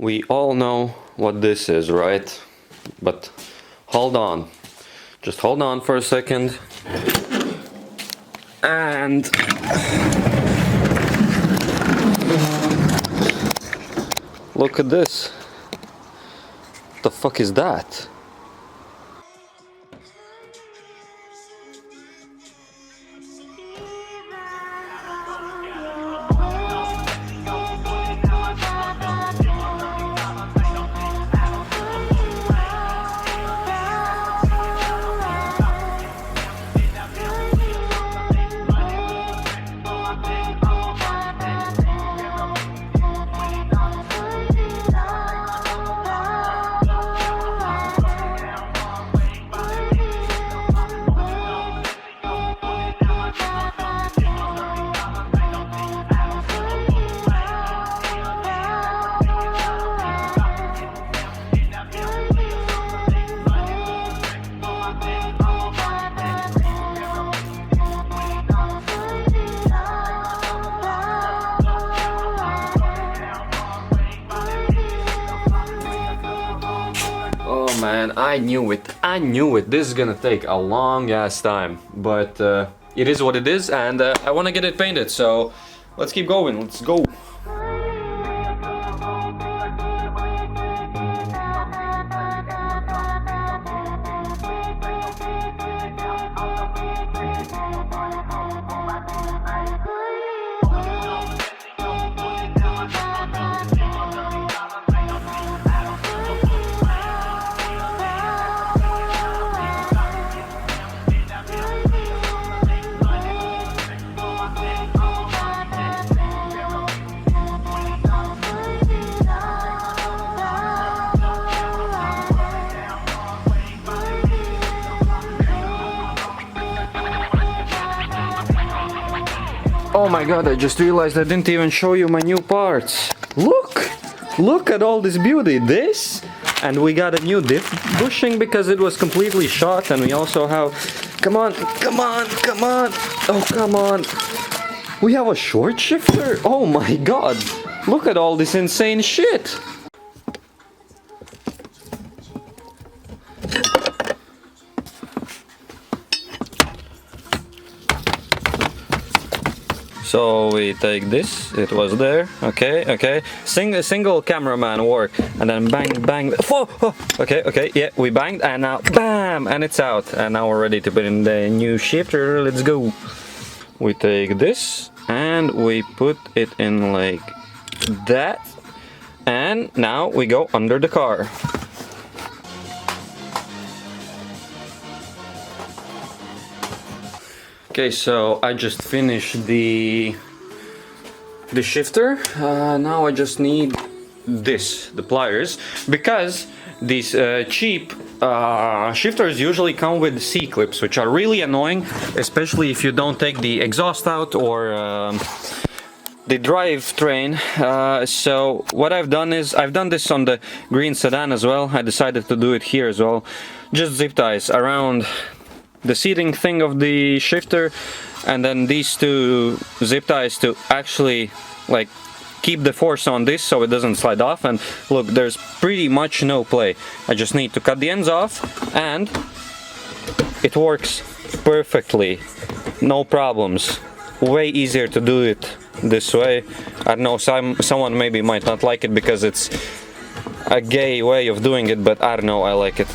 We all know what this is, right? But hold on. Just hold on for a second. And look at this. What the fuck is that? Man, I knew it. This is gonna take a long ass time, but it is what it is, and I want to get it painted, so let's keep going. Let's go. Oh my god, I just realized I didn't even show you my new parts. Look at all this beauty. This, and we got a new diff bushing because it was completely shot, and we also have, come on. Oh, come on. We have a short shifter. Oh my god. Look at all this insane shit. So we take this, it was there, okay. Single cameraman work, and then bang. Oh, okay, yeah, we banged, and now bam, and it's out. And now we're ready to put in the new shifter. Let's go. We take this and we put it in like that, and now we go under the car. Okay, so I just finished the shifter. Now I just need the pliers, because these cheap shifters usually come with C-clips, which are really annoying, especially if you don't take the exhaust out or the drivetrain. So what I've done is, I've done this on the green sedan as well. I decided to do it here as well. Just zip ties around the seating thing of the shifter, and then these two zip ties to actually like keep the force on this so it doesn't slide off. And look, there's pretty much no play. I just need to cut the ends off and it works perfectly, no problems. Way easier to do it this way. I don't know, someone maybe might not like it because it's a gay way of doing it, but I don't know, I like it.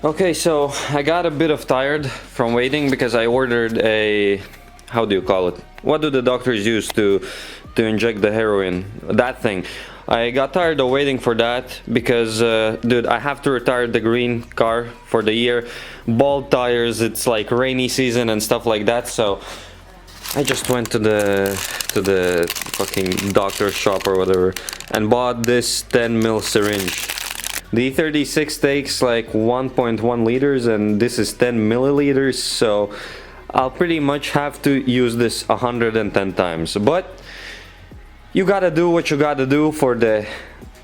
Okay, so I got a bit of tired from waiting because I ordered a, how do you call it? What do the doctors use to inject the heroin? That thing. I got tired of waiting for that because, dude, I have to retire the green car for the year. Bald tires, it's like rainy season and stuff like that, so I just went to the fucking doctor shop or whatever and bought this 10 ml syringe. The E36 takes like 1.1 liters and this is 10 milliliters, so I'll pretty much have to use this 110 times. But you gotta do what you gotta do for the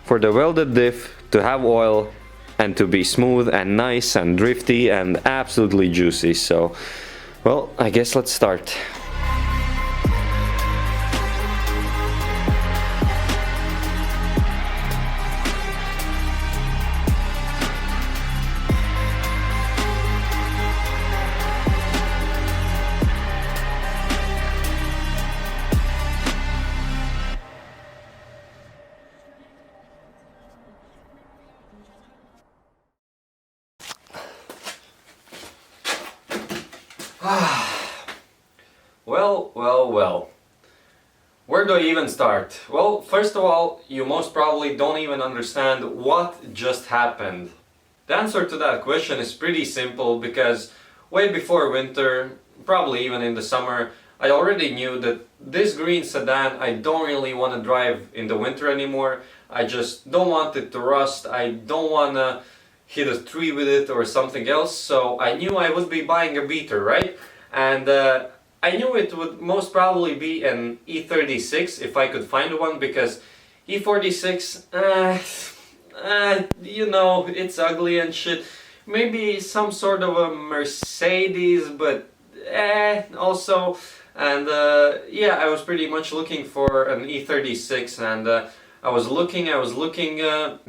welded diff to have oil and to be smooth and nice and drifty and absolutely juicy. So, well, I guess let's start. Well. Where do I even start? Well, first of all, you most probably don't even understand what just happened. The answer to that question is pretty simple because way before winter, probably even in the summer, I already knew that this green sedan I don't really want to drive in the winter anymore. I just don't want it to rust. I don't want to hit a tree with it or something else, so I knew I would be buying a beater, right? And I knew it would most probably be an E36 if I could find one, because E46, you know, it's ugly and shit. Maybe some sort of a Mercedes, but also. And yeah, I was pretty much looking for an E36, and I was looking,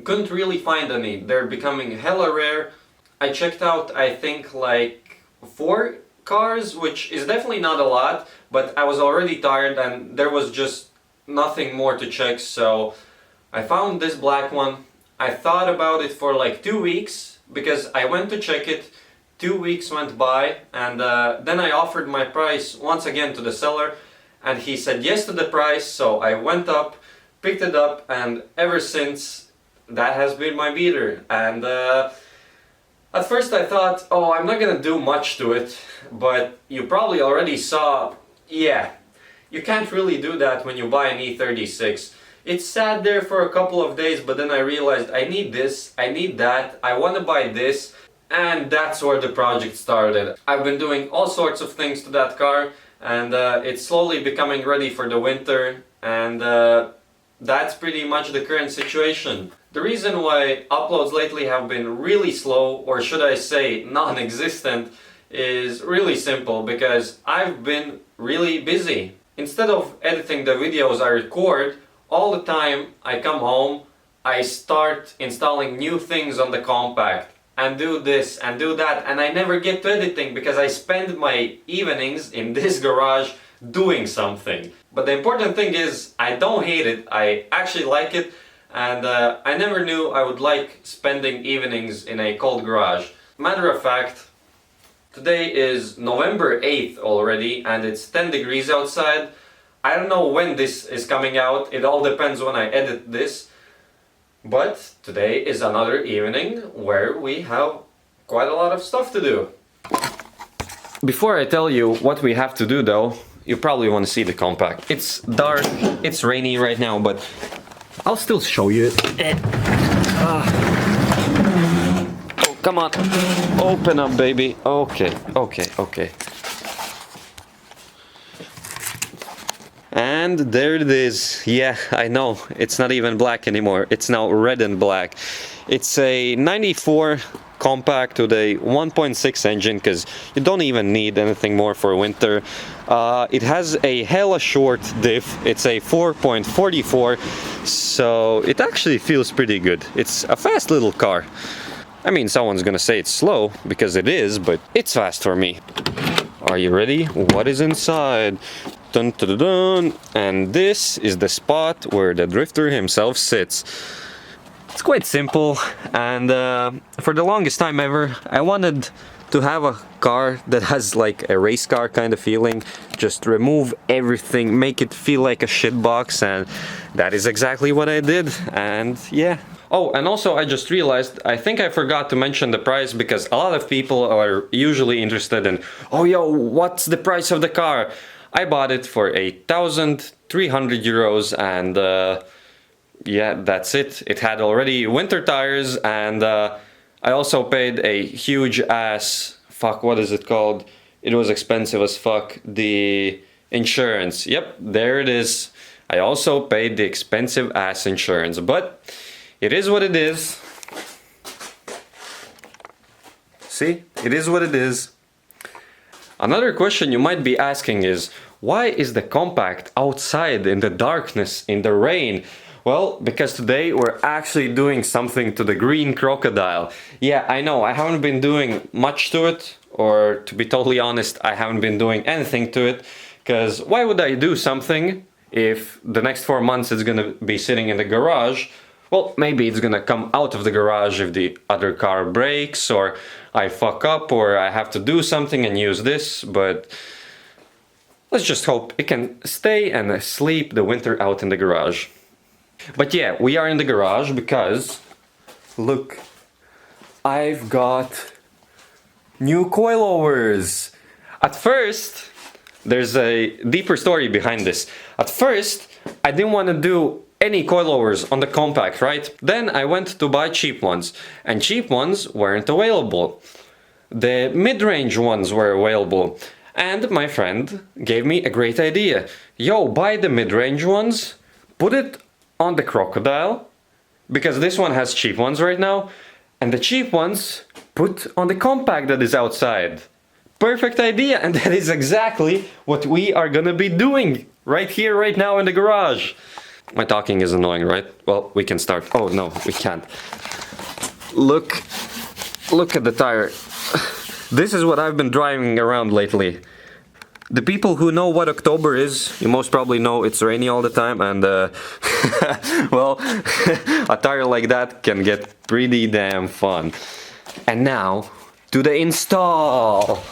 couldn't really find any. They're becoming hella rare. I checked out, I think, like 4 cars, which is definitely not a lot, but I was already tired and there was just nothing more to check, so I found this black one. I thought about it for like 2 weeks because I went to check it. 2 weeks went by, and then I offered my price once again to the seller, and he said yes to the price, so I went up, picked it up, and ever since that has been my beater. And at first I thought, oh, I'm not gonna do much to it, but you probably already saw, yeah, you can't really do that when you buy an E36. It sat there for a couple of days, but then I realized I need this, I need that, I want to buy this, and that's where the project started. I've been doing all sorts of things to that car, and it's slowly becoming ready for the winter, and that's pretty much the current situation. The reason why uploads lately have been really slow, or should I say non-existent, is really simple, because I've been really busy. Instead of editing the videos I record, all the time I come home, I start installing new things on the compact, and do this and do that, and I never get to editing because I spend my evenings in this garage doing something. But the important thing is, I don't hate it, I actually like it, and I never knew I would like spending evenings in a cold garage. Matter of fact, today is November 8th already, and it's 10 degrees outside. I don't know when this is coming out, it all depends when I edit this. But today is another evening where we have quite a lot of stuff to do. Before I tell you what we have to do though, you probably want to see the compact. It's dark, it's rainy right now, but I'll still show you it. Oh, come on. Open up, baby. Okay. And there it is. Yeah, I know, it's not even black anymore. It's now red and black. It's a 94 compact with a 1.6 engine, because you don't even need anything more for winter. It has a hella short diff. It's a 4.44, so it actually feels pretty good. It's a fast little car. I mean, someone's gonna say it's slow, because it is, but it's fast for me. Are you ready? What is inside? Dun, dun, dun, dun. And this is the spot where the drifter himself sits. It's quite simple, and for the longest time ever, I wanted to have a car that has like a race car kind of feeling. Just remove everything, make it feel like a shitbox, and that is exactly what I did, and yeah. Oh, and also I just realized, I think I forgot to mention the price, because a lot of people are usually interested in, oh yo, what's the price of the car? I bought it for 1,300 euros, and yeah, that's it. It had already winter tires, and I also paid a huge ass, fuck, what is it called? It was expensive as fuck, the insurance. Yep, there it is. I also paid the expensive ass insurance, but it is what it is. See, it is what it is. Another question you might be asking is, why is the compact outside in the darkness, in the rain? Well, because today we're actually doing something to the green crocodile. Yeah, I know, I haven't been doing much to it, or to be totally honest, I haven't been doing anything to it, because why would I do something if the next 4 months it's gonna be sitting in the garage? Well, maybe it's gonna come out of the garage if the other car breaks, or I fuck up, or I have to do something and use this, but let's just hope it can stay and sleep the winter out in the garage. But yeah, we are in the garage because, look, I've got new coilovers. At first, there's a deeper story behind this. At first, I didn't want to do any coilovers on the compact, right? Then I went to buy cheap ones, and cheap ones weren't available. The mid-range ones were available, and my friend gave me a great idea. Yo, buy the mid-range ones, put it on the crocodile, because this one has cheap ones right now, and the cheap ones put on the compact that is outside. Perfect idea, and that is exactly what we are gonna be doing right here, right now in the garage. My talking is annoying, right? Well, we can start. Oh no, we can't. Look at the tire. This is what I've been driving around lately. The people who know what October is, you most probably know it's rainy all the time, and well, a tire like that can get pretty damn fun. And now, to the install!